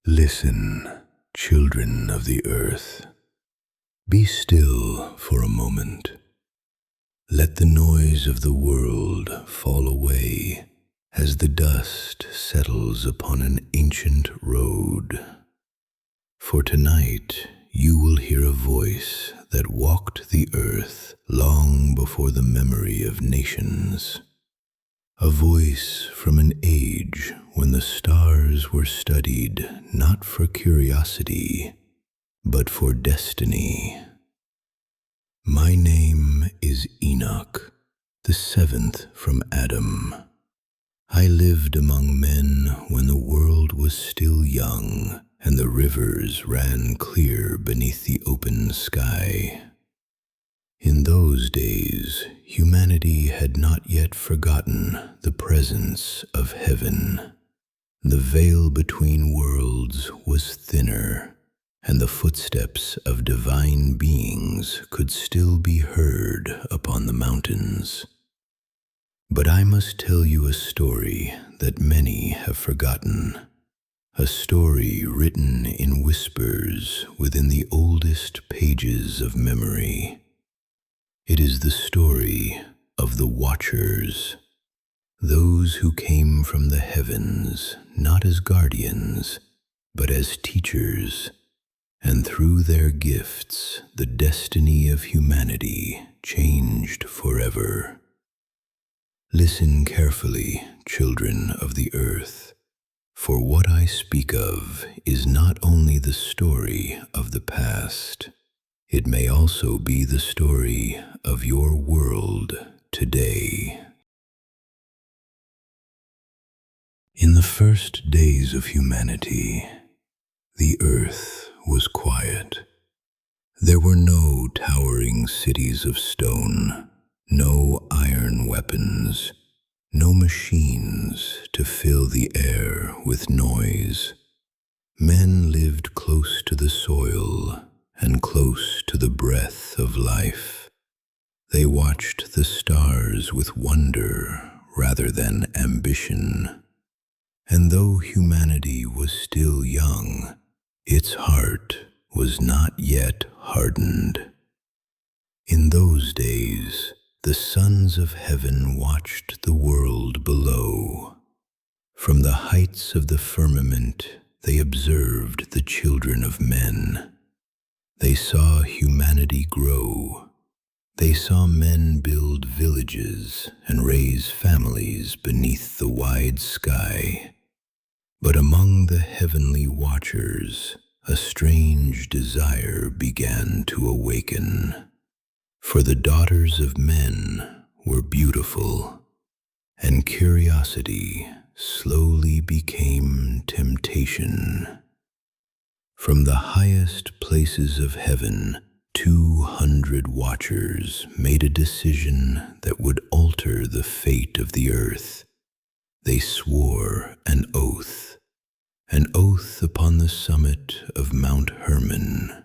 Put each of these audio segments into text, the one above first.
Listen, children of the earth. Be still for a moment. Let the noise of the world fall away as the dust settles upon an ancient road. For tonight you will hear a voice that walked the earth long before the memory of nations. A voice from an age when the stars were studied not for curiosity, but for destiny. My name is Enoch, the seventh from Adam. I lived among men when the world was still young and the rivers ran clear beneath the open sky. In those days, humanity had not yet forgotten the presence of heaven. The veil between worlds was thinner, and the footsteps of divine beings could still be heard upon the mountains. But I must tell you a story that many have forgotten, a story written in whispers within the oldest pages of memory. It is the story of the Watchers, those who came from the heavens not as guardians, but as teachers, and through their gifts the destiny of humanity changed forever. Listen carefully, children of the earth, for what I speak of is not only the story of the past, it may also be the story of your world today. In the first days of humanity, the earth was quiet. There were no towering cities of stone, no iron weapons, no machines to fill the air with noise. Men lived close to the soil and close to the breath of life. They watched the stars with wonder rather than ambition. And though humanity was still young, its heart was not yet hardened. In those days, the sons of heaven watched the world below. From the heights of the firmament, they observed the children of men. They saw humanity grow. They saw men build villages and raise families beneath the wide sky. But among the heavenly watchers, a strange desire began to awaken. For the daughters of men were beautiful, and curiosity slowly became temptation. From the highest places of heaven, 200 watchers made a decision that would alter the fate of the earth. They swore an oath upon the summit of Mount Hermon.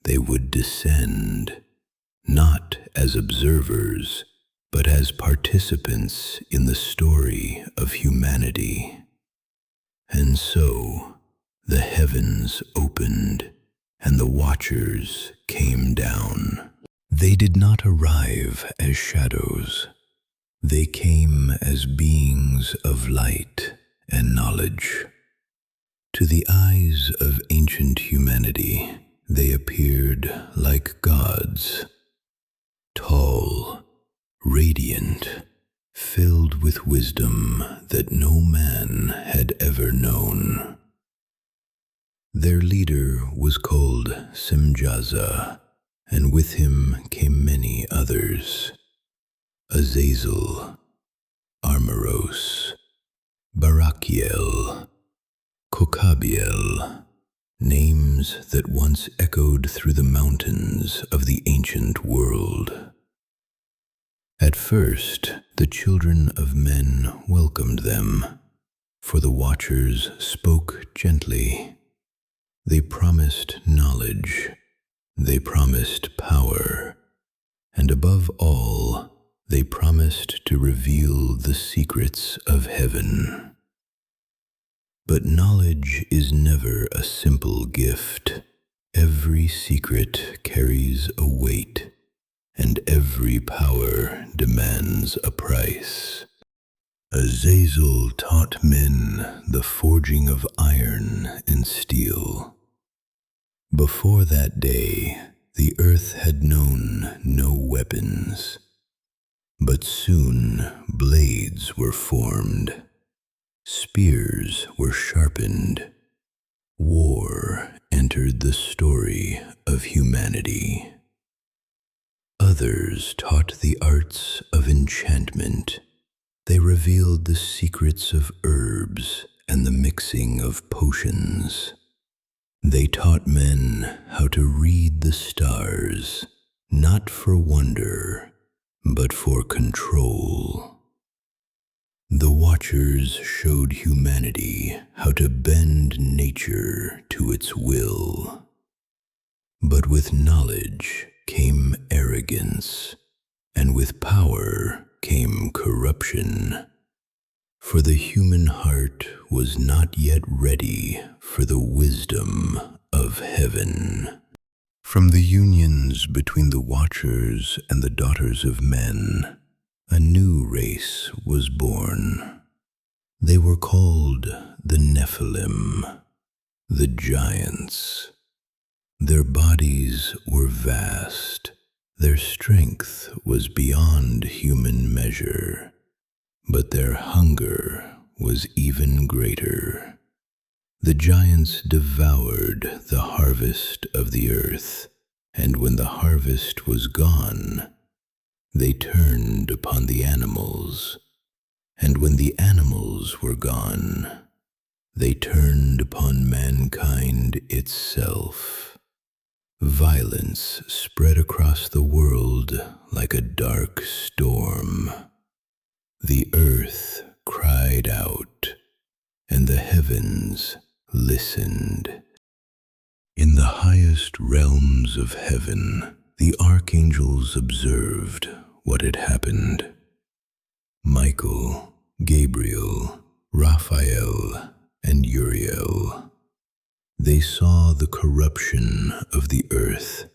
They would descend, not as observers, but as participants in the story of humanity. And so, the heavens opened, and the watchers came down. They did not arrive as shadows. They came as beings of light and knowledge. To the eyes of ancient humanity, they appeared like gods, tall, radiant, filled with wisdom that no man had ever known. Their leader was called Semjaza, and with him came many others: Azazel, Armoros, Barakiel, Kokabiel, names that once echoed through the mountains of the ancient world. At first, the children of men welcomed them, for the watchers spoke gently. They promised knowledge, they promised power, and above all, they promised to reveal the secrets of heaven. But knowledge is never a simple gift. Every secret carries a weight, and every power demands a price. Azazel taught men the forging of iron and steel. Before that day, the earth had known no weapons, but soon blades were formed, spears were sharpened, war entered the story of humanity. Others taught the arts of enchantment. They revealed the secrets of herbs and the mixing of potions. They taught men how to read the stars, not for wonder, but for control. The Watchers showed humanity how to bend nature to its will. But with knowledge came arrogance, and with power came corruption. For the human heart was not yet ready for the wisdom of heaven. From the unions between the Watchers and the daughters of men, a new race was born. They were called the Nephilim, the giants. Their bodies were vast, their strength was beyond human measure, but their hunger was even greater. The giants devoured the harvest of the earth, and when the harvest was gone, they turned upon the animals, and when the animals were gone, they turned upon mankind itself. Violence spread across the world like a dark storm. The earth cried out, and the heavens listened. In the highest realms of heaven, the archangels observed what had happened. Michael, Gabriel, Raphael, and Uriel. They saw the corruption of the earth.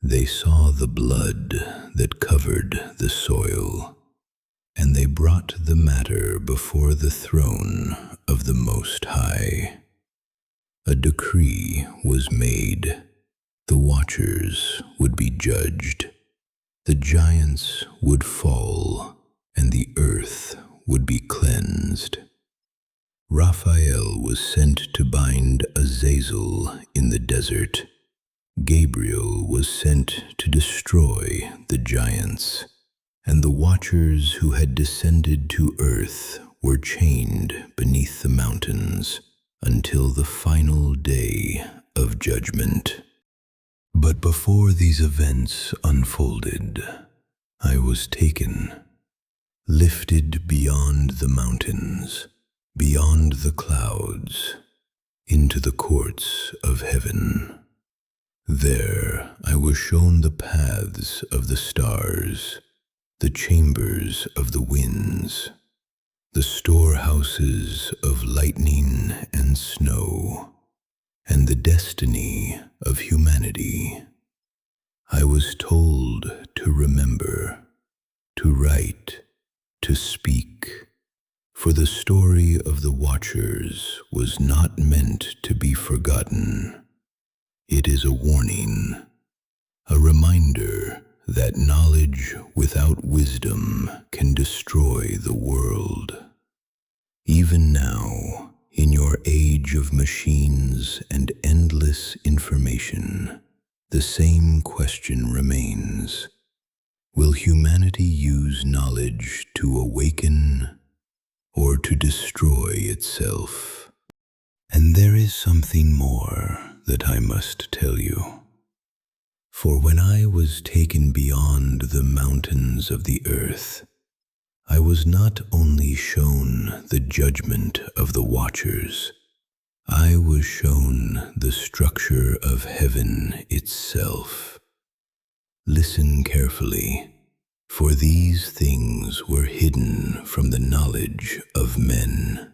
They saw the blood that covered the soil, and they brought the matter before the throne of the Most High. A decree was made. The Watchers would be judged. The giants would fall, and the earth would be cleansed. Raphael was sent to bind Azazel in the desert. Gabriel was sent to destroy the giants, and the Watchers who had descended to earth were chained beneath the mountains until the final day of judgment. But before these events unfolded, I was taken, lifted beyond the mountains, beyond the clouds, into the courts of heaven. There I was shown the paths of the stars, the chambers of the winds, the storehouses of lightning and snow, and the destiny of humanity. I was told to remember, to write, to speak, for the story of the Watchers was not meant to be forgotten. It is a warning, a reminder that knowledge without wisdom can destroy the world. Even now, in your age of machines and endless information, the same question remains. Will humanity use knowledge to awaken or to destroy itself? And there is something more that I must tell you. For when I was taken beyond the mountains of the earth, I was not only shown the judgment of the Watchers, I was shown the structure of heaven itself. Listen carefully, for these things were hidden from the knowledge of men.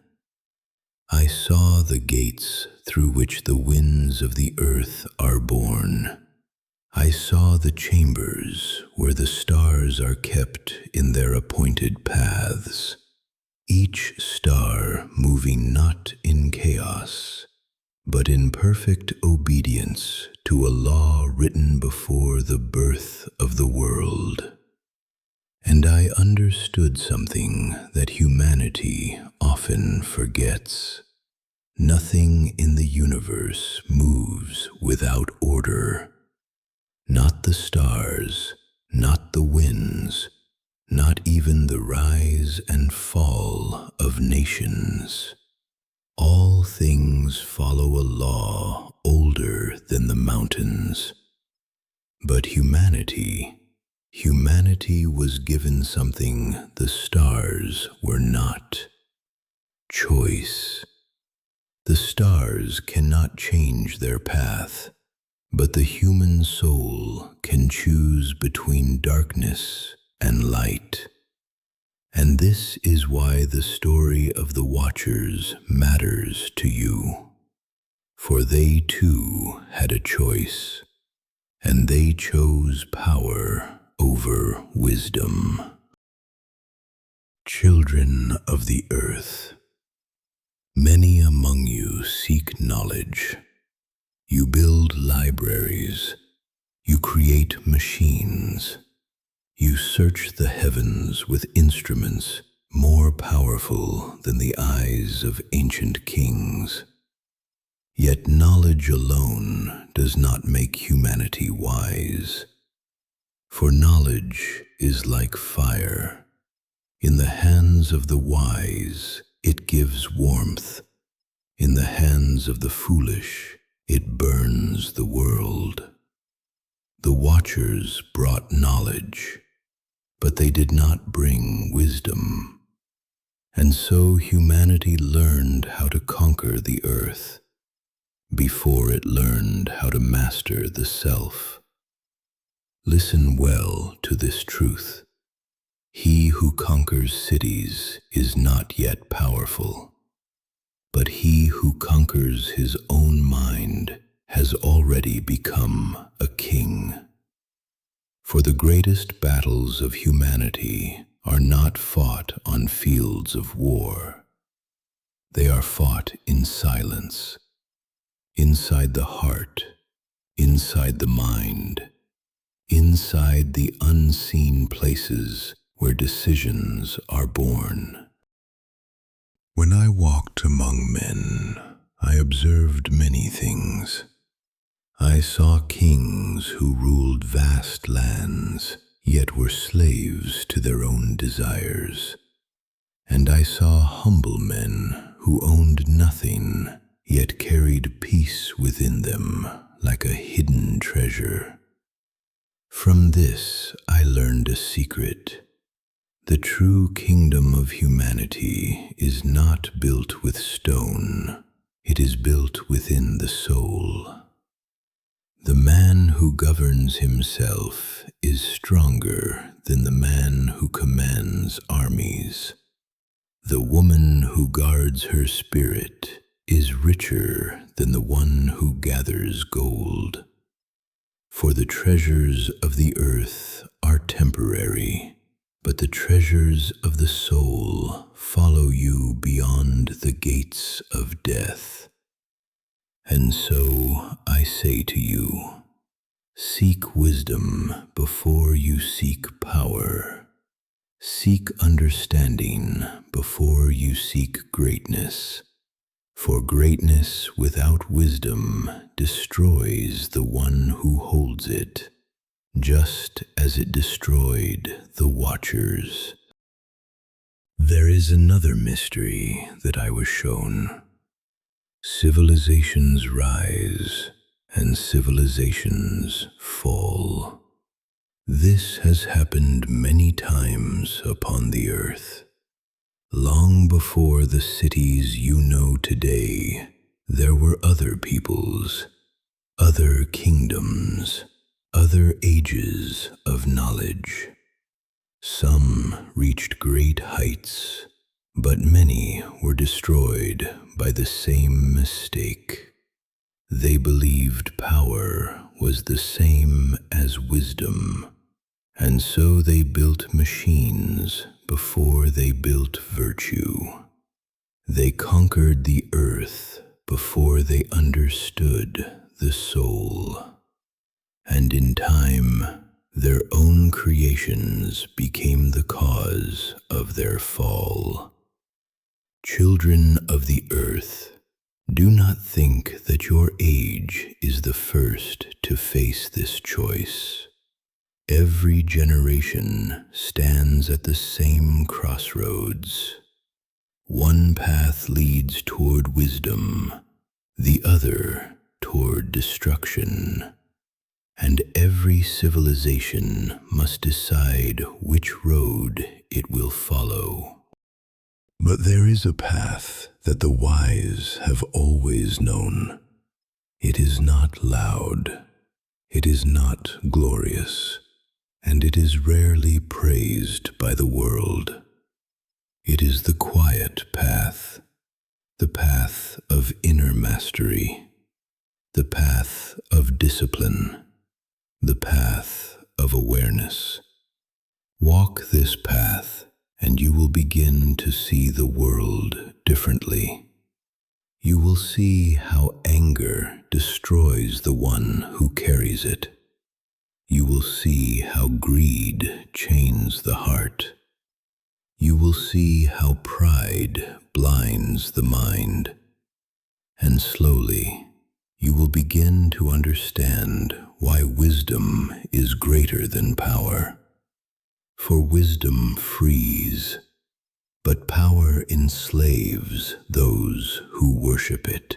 I saw the gates through which the winds of the earth are born. I saw the chambers where the stars are kept in their appointed paths, each star moving not in chaos, but in perfect obedience to a law written before the birth of the world. And I understood something that humanity often forgets. Nothing in the universe moves without order. Not the stars, not the winds, not even the rise and fall of nations. All things follow a law older than the mountains. But humanity was given something the stars were not: choice. The stars cannot change their path, but the human soul can choose between darkness and light. And this is why the story of the Watchers matters to you. For they too had a choice, and they chose power over wisdom. Children of the earth, many among you seek knowledge. You build libraries, you create machines, you search the heavens with instruments more powerful than the eyes of ancient kings. Yet knowledge alone does not make humanity wise. For knowledge is like fire. In the hands of the wise, it gives warmth. In the hands of the foolish, it burns the world. The Watchers brought knowledge, but they did not bring wisdom. And so humanity learned how to conquer the earth before it learned how to master the self. Listen well to this truth. He who conquers cities is not yet powerful, but he who conquers his own mind has already become a king. For the greatest battles of humanity are not fought on fields of war. They are fought in silence, inside the heart, inside the mind, inside the unseen places where decisions are born. When I walked among men, I observed many things. I saw kings who ruled vast lands, yet were slaves to their own desires. And I saw humble men who owned nothing, yet carried peace within them like a hidden treasure. From this I learned a secret. The true kingdom of humanity is not built with stone, it is built within the soul. The man who governs himself is stronger than the man who commands armies. The woman who guards her spirit is richer than the one who gathers gold. For the treasures of the earth are temporary, but the treasures of the soul follow you beyond the gates of death. And so I say to you, seek wisdom before you seek power. Seek understanding before you seek greatness. For greatness without wisdom destroys the one who holds it, just as it destroyed the Watchers. There is another mystery that I was shown. Civilizations rise and civilizations fall. This has happened many times upon the earth. Long before the cities you know today, there were other peoples, other kingdoms, other ages of knowledge. Some reached great heights, But many were destroyed by the same mistake. They believed power was the same as wisdom, and so they built machines before they built virtue. They conquered the earth before they understood the soul. And in time, their own creations became the cause of their fall. Children of the earth, do not think that your age is the first to face this choice. Every generation stands at the same crossroads. One path leads toward wisdom, the other toward destruction. And every civilization must decide which road it will follow. But there is a path that the wise have always known. It is not loud, it is not glorious, and it is rarely praised by the world. It is the quiet path, the path of inner mastery, the path of discipline, the path of awareness. Walk this path, and you will begin to see the world differently. You will see how anger destroys the one who carries it. You will see how greed chains the heart. You will see how pride blinds the mind. And slowly, you will begin to understand why wisdom is greater than power. For wisdom frees, but power enslaves those who worship it.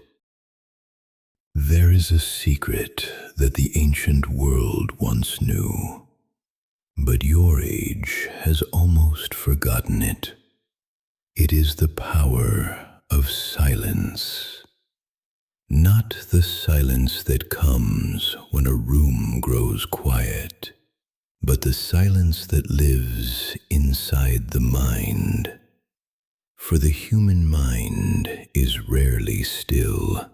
There is a secret that the ancient world once knew, but your age has almost forgotten it. It is the power of silence. Not the silence that comes when a room grows quiet, but the silence that lives inside the mind. For the human mind is rarely still.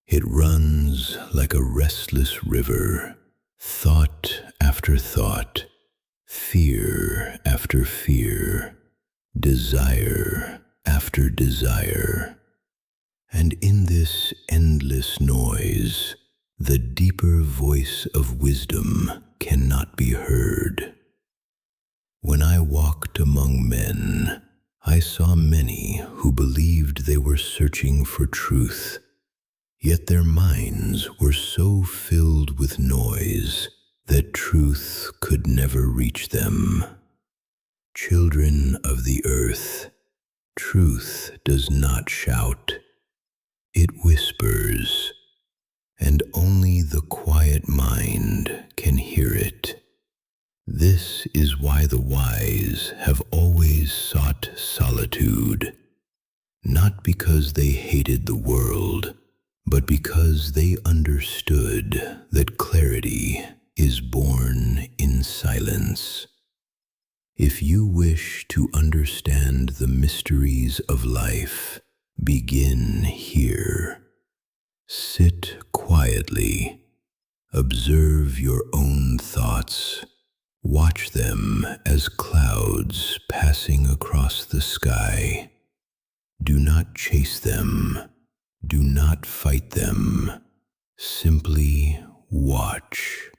It runs like a restless river, thought after thought, fear after fear, desire after desire. And in this endless noise, the deeper voice of wisdom cannot be heard. When I walked among men, I saw many who believed they were searching for truth, yet their minds were so filled with noise that truth could never reach them. Children of the earth, truth does not shout. It whispers, and only the quiet mind can hear it. This is why the wise have always sought solitude, not because they hated the world, but because they understood that clarity is born in silence. If you wish to understand the mysteries of life, begin here. Sit quietly. Observe your own thoughts. Watch them as clouds passing across the sky. Do not chase them. Do not fight them. Simply watch.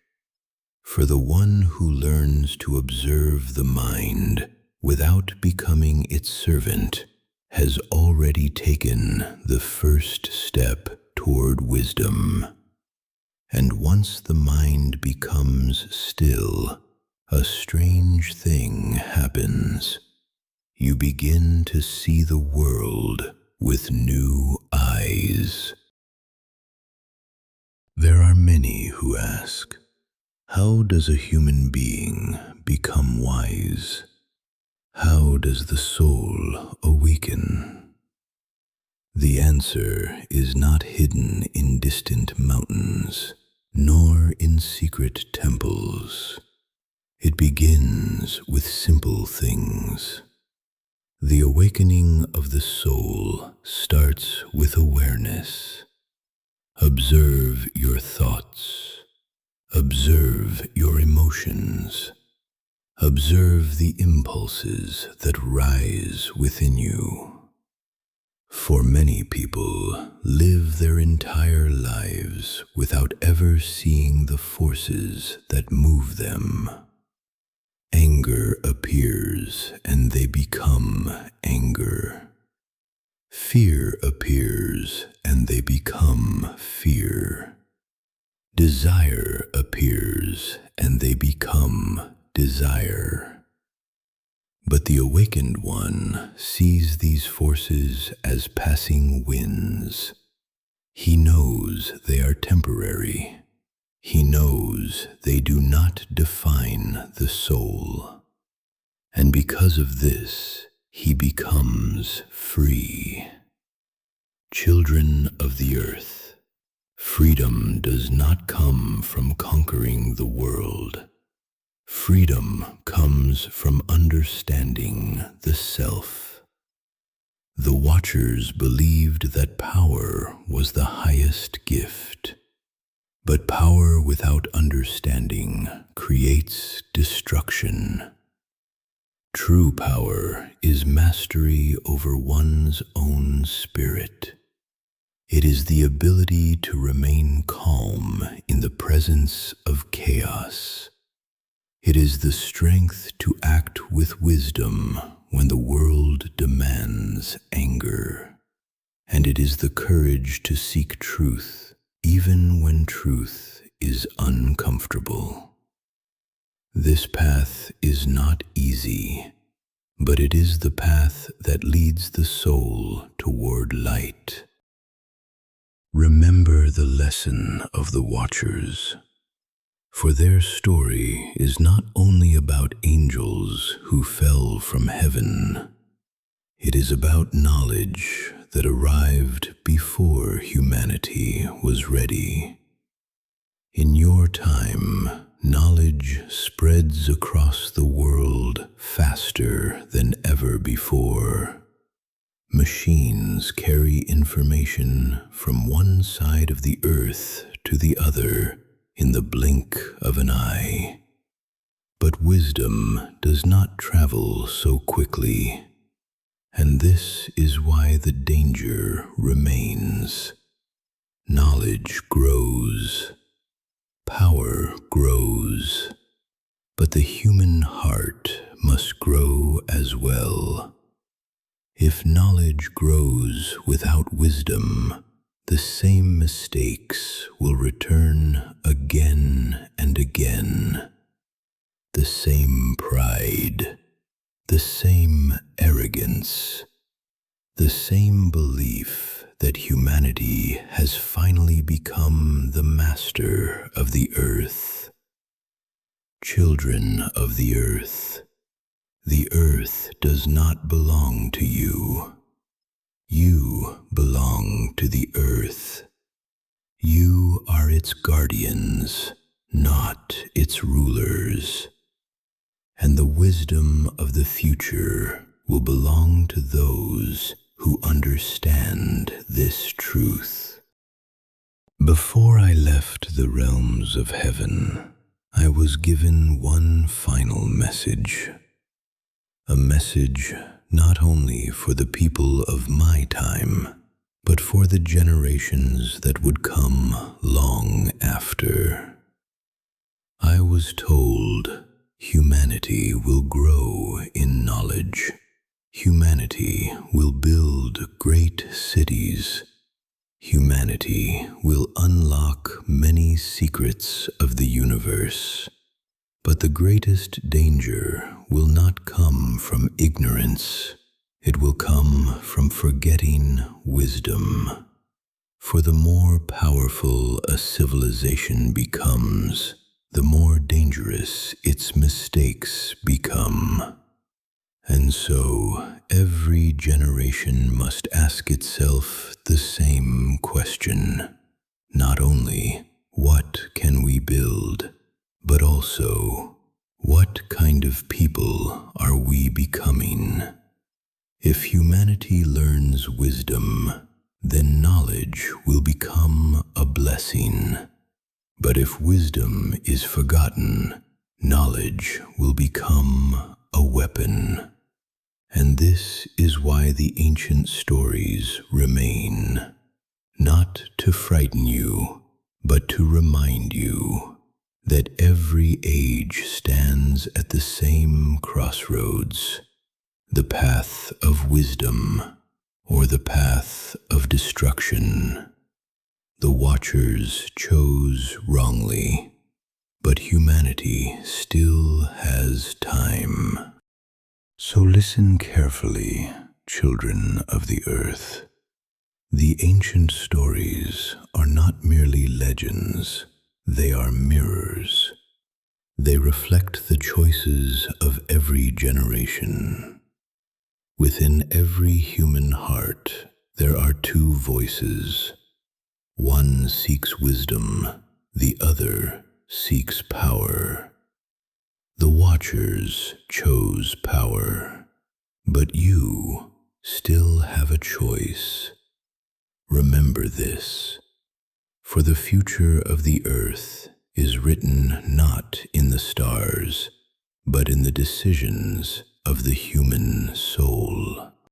For the one who learns to observe the mind without becoming its servant has already taken the first step toward wisdom. And once the mind becomes still, a strange thing happens. You begin to see the world with new eyes. There are many who ask, how does a human being become wise? How does the soul awaken? The answer is not hidden in distant mountains, nor in secret temples. It begins with simple things. The awakening of the soul starts with awareness. Observe your thoughts. Observe your emotions. Observe the impulses that rise within you. For many people live their entire lives without ever seeing the forces that move them. Anger appears and they become anger. Fear appears and they become fear. Desire appears and they become desire. But the awakened one sees these forces as passing winds. He knows they are temporary. He knows they do not define the soul. And because of this, he becomes free. Children of the earth, freedom does not come from conquering the world. Freedom comes from understanding the self. The Watchers believed that power was the highest gift. But power without understanding creates destruction. True power is mastery over one's own spirit. It is the ability to remain calm in the presence of chaos. It is the strength to act with wisdom when the world demands anger. And it is the courage to seek truth even when truth is uncomfortable. This path is not easy, but it is the path that leads the soul toward light. Remember the lesson of the Watchers, for their story is not only about angels who fell from heaven. It is about knowledge that arrived before humanity was ready. In your time, knowledge spreads across the world faster than ever before. Machines carry information from one side of the earth to the other in the blink of an eye. But wisdom does not travel so quickly. And this is why the danger remains. Knowledge grows, power grows, but the human heart must grow as well. If knowledge grows without wisdom, the same mistakes will return again and again. The same pride, the same arrogance, the same belief that humanity has finally become the master of the earth. Children of the earth does not belong to you. You belong to the earth. You are its guardians, not its rulers. And the wisdom of the future will belong to those who understand this truth. Before I left the realms of heaven, I was given one final message. A message not only for the people of my time, but for the generations that would come long after. I was told humanity will grow in knowledge. Humanity will build great cities. Humanity will unlock many secrets of the universe. But the greatest danger will not come from ignorance. It will come from forgetting wisdom. For the more powerful a civilization becomes, the more dangerous its mistakes become. And so, every generation must ask itself the same question. Not only, what can we build, but also, what kind of people are we becoming? If humanity learns wisdom, then knowledge will become a blessing. But if wisdom is forgotten, knowledge will become a weapon. And this is why the ancient stories remain, not to frighten you, but to remind you that every age stands at the same crossroads, the path of wisdom or the path of destruction. The Watchers chose wrongly, but humanity still has time. So listen carefully, children of the earth. The ancient stories are not merely legends, they are mirrors. They reflect the choices of every generation. Within every human heart, there are two voices. One seeks wisdom, the other seeks power. The Watchers chose power, but you still have a choice. Remember this, for the future of the earth is written not in the stars, but in the decisions of the human soul.